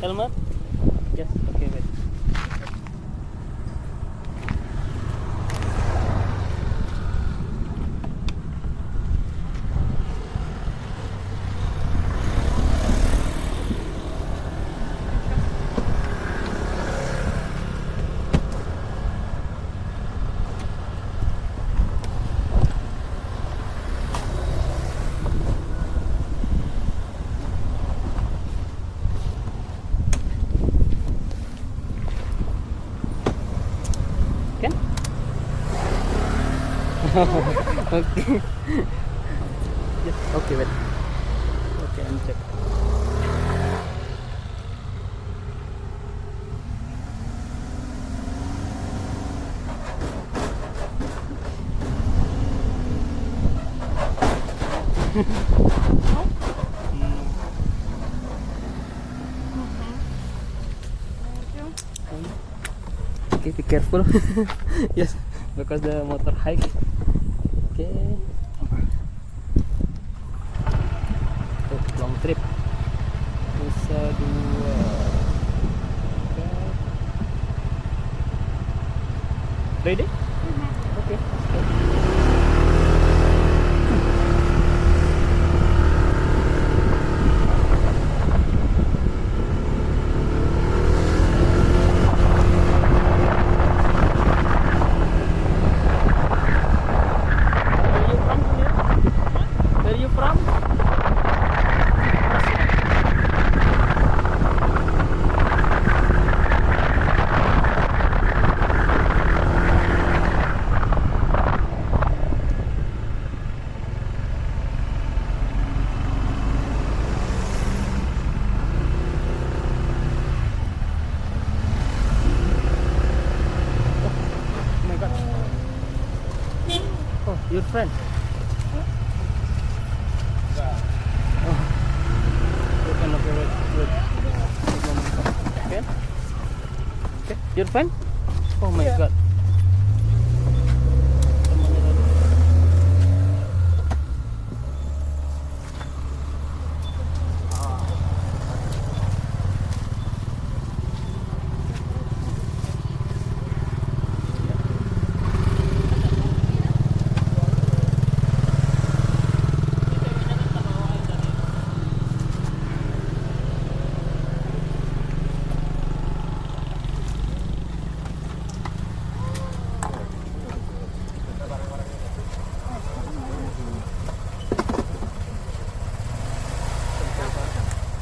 Helmet? Yes, okay, wait. Kan? Okay. Yes, okay, wait. Okay, I'm check. Okay, be careful. Yes, because the motor hike. Okay. Oh, long trip. Nusa Dua. Okay. Ready? Okay. Where you from? Oh my God. Oh, your friend. Oh, you can operate with okay? Okay, your friend? Oh my God. Temannya tadi.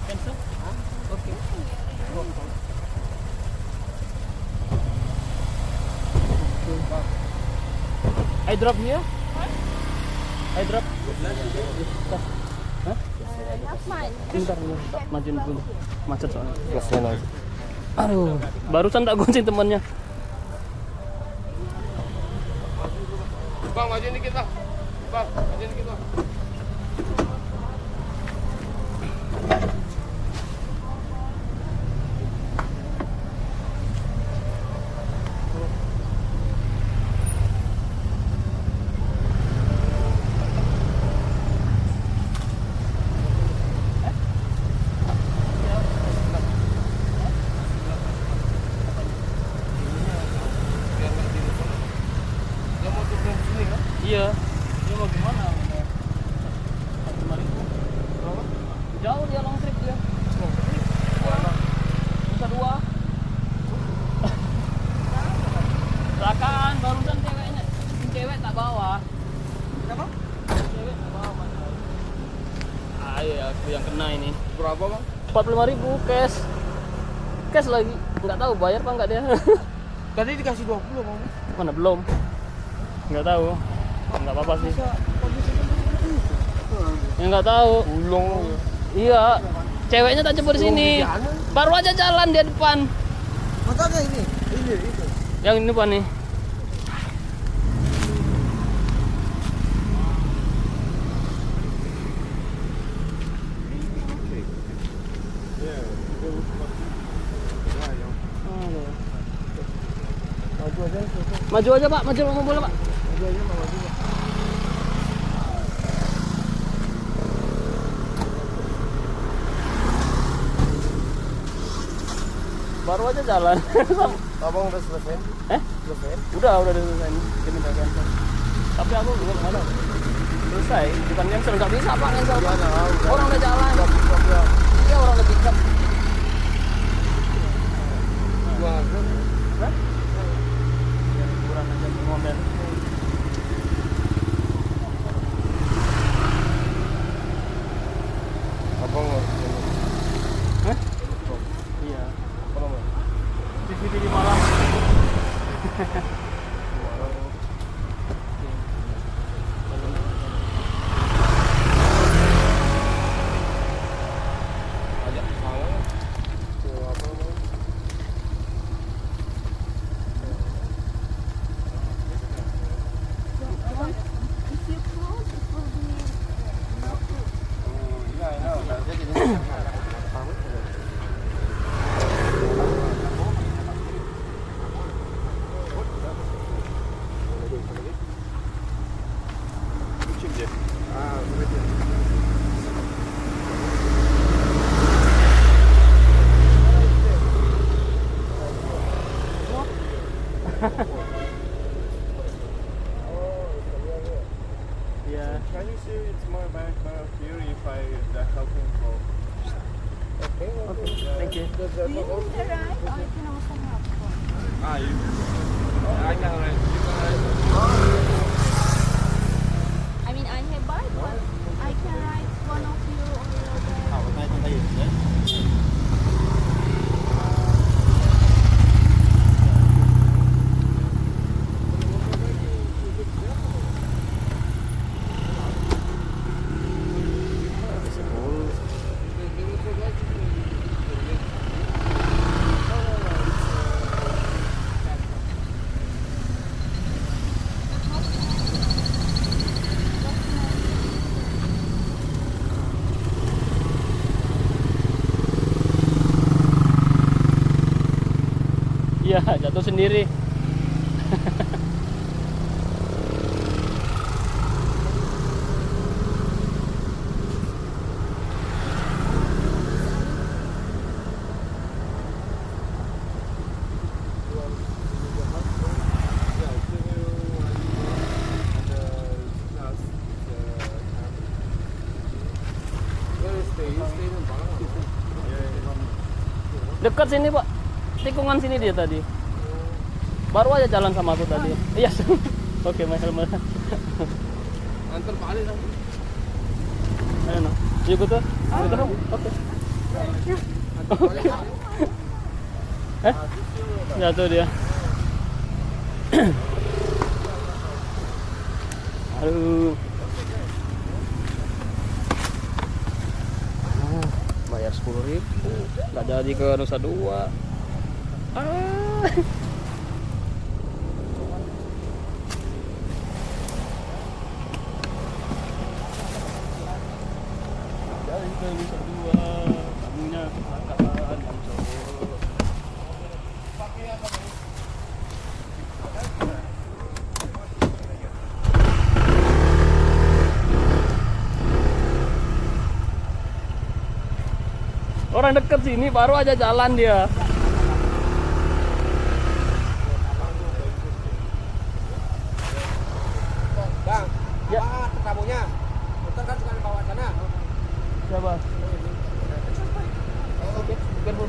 Cancel? Okay. I drop here? I drop? Hah? Bentar, majuin dulu. Macet soalnya. Aduh, barusan tak gonceng temannya. Bang, majuin dikit bang. Bang, majuin dikit bang. Dia mau turun sini kan? Iya. Dia mau gimana? Berapa? Jauh dia long trip dia. Nusa Dua. Kecelakaan barusan ceweknya. Cewek tak bawa. Kenapa? Cewek tak bawa. Ah iya, aku yang kena ini. Berapa bang? 45.000 cash. Cash lagi. Nggak tahu bayar apa enggak dia. Tadi dikasih 20 bang. Mana belum? Nggak tahu. Nggak apa-apa sih. Ya nggak tahu. Ulung. Iya. Ceweknya tak jemput di sini. Baru aja jalan di depan. Makanya ini. Ini itu. Yang ini depan nih. Maju aja Pak, maju mau bola Pak. Maju aja mau maju. Baru aja jalan. Abang udah selesai? Eh? Selesai? Udah selesai. Ini udah cancel. Tapi aku belum ada. Selesai, bukan cancel, nggak bisa Pak cancel. Iya, nah, udah. Orang udah jalan. Ya. Iya, orang udah pick up. Gua Hah? Ya, liburan aja di mobil. abang Hah? Iya. apa namanya? CCTV malam. Ajak salah. Tuh, apa namanya? If you close, it will be Iya, nanti jadi Ah, begitu. Iya. Can you see it's more back here if I help him for Oke, Thank you. Do you need a ride or you can also help? you I can ride I mean, I have bike, but I can ride one of you over there. Iya, jatuh sendiri. Dekat sini, Pak. Tikungan sini dia tadi. Baru aja jalan sama aku tadi. Iya. Oke, my helmet. Antar balik nanti. Ayo, no. Yuk, gitu. Gitu. Oke. Oke. Jatuh dia. Aduh. Bayar 10.000. Nggak jadi ke Nusa Dua. Jadi ke Nusa Dua. Kamunya kecelakaan, Bang cowok. Orang deket sini baru aja jalan dia. Bang, Ya. apa tamunya? Motor kan suka dibawa sana. Siapa? Oke, Careful.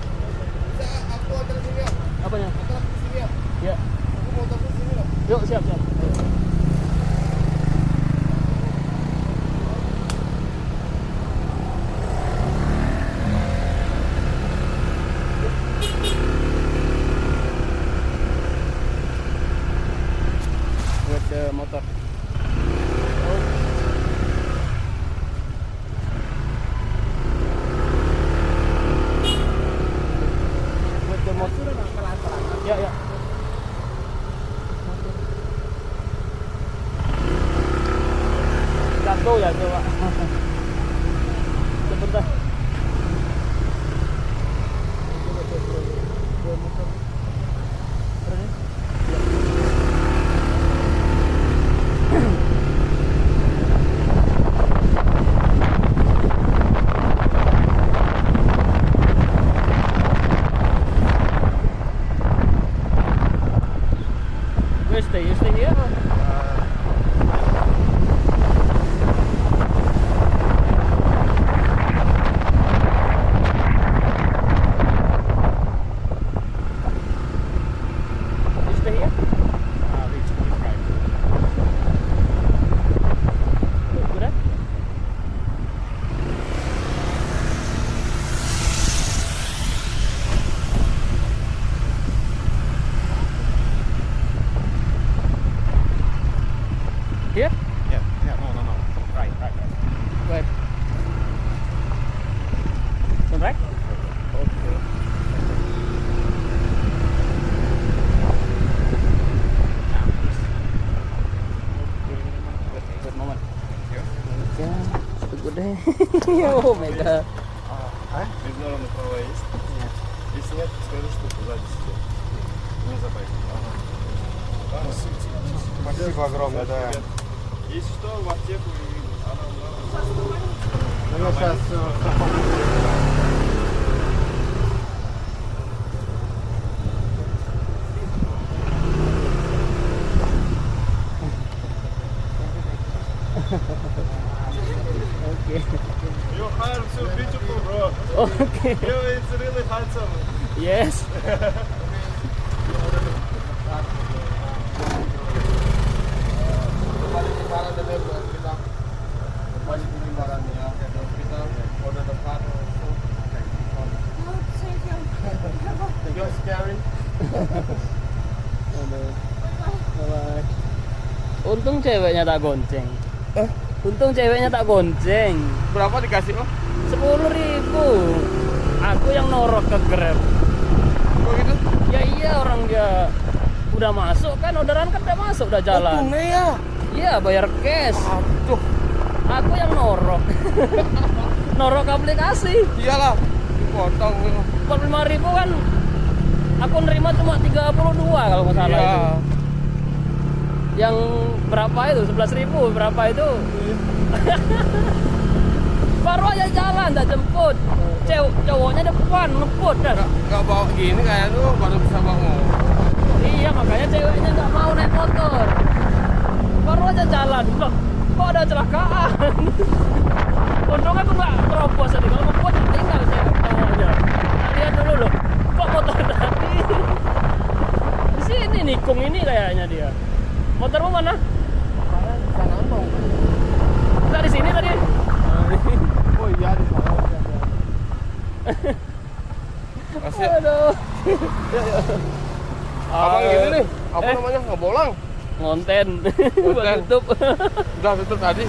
aku antar sini ya. Apanya? Antar sini ya. Ya. Aku mau antar sini ya. Yuk, siap. Ayo. Buat ke motor. Buat ke motor. Ya, ya. Jatuh ya coba. Sebentar. stay? You stay here? Or? You stay here? Reach 25. Good, eh? Here? Yeah, no. Right. Wait. Turn right? Okay. Good moment. Yeah. Yeah, good day. Oh my god. Международный правоист. Если нет, скажи, что сзади сидел. Не забывай. Спасибо огромное, да. Если что, в аптеку и она Ну, я сейчас Okay. Your hair so beautiful, bro. Okay. It's really handsome. Yes. balik timbalan dan buat kita balik timbalan ya. Kita order the part. You're scary. Aduh. Bye-bye. Untung ceweknya tak gonceng. Untung ceweknya tak gonceng. Berapa dikasih lo? 10.000. Aku yang norok ke Grab. Kok gitu? Ya iya, orang dia udah masuk kan, orderan kan udah masuk, udah jalan. Tunai ya. Iya, bayar cash. Aduh. Aku yang norok. Norok aplikasi. Iyalah. Dipotong. 45.000 kan. Aku nerima cuma 32 kalau nggak salah Iya. itu. Yang berapa itu? 11.000 berapa itu? Baru aja jalan, tak jemput. Cowoknya depan ngeput dah. Nggak bawa gini kayak tuh baru bisa bawa. Iya, makanya ceweknya nggak mau naik motor. Baru aja jalan, loh, kok ada kecelakaan. Untung aku nggak terobos tadi, kalau ngebut tinggal cowoknya. Lihat dulu loh, kok motor tadi. Di sini nikung ini kayaknya dia. Motormu mana? Sana dong. Nggak di sini tadi. Oh iya di sana. Aduh. Abang gini nih, apa namanya? Ngebolang. Ngonten. Buat Konten. YouTube. Udah tutup tadi.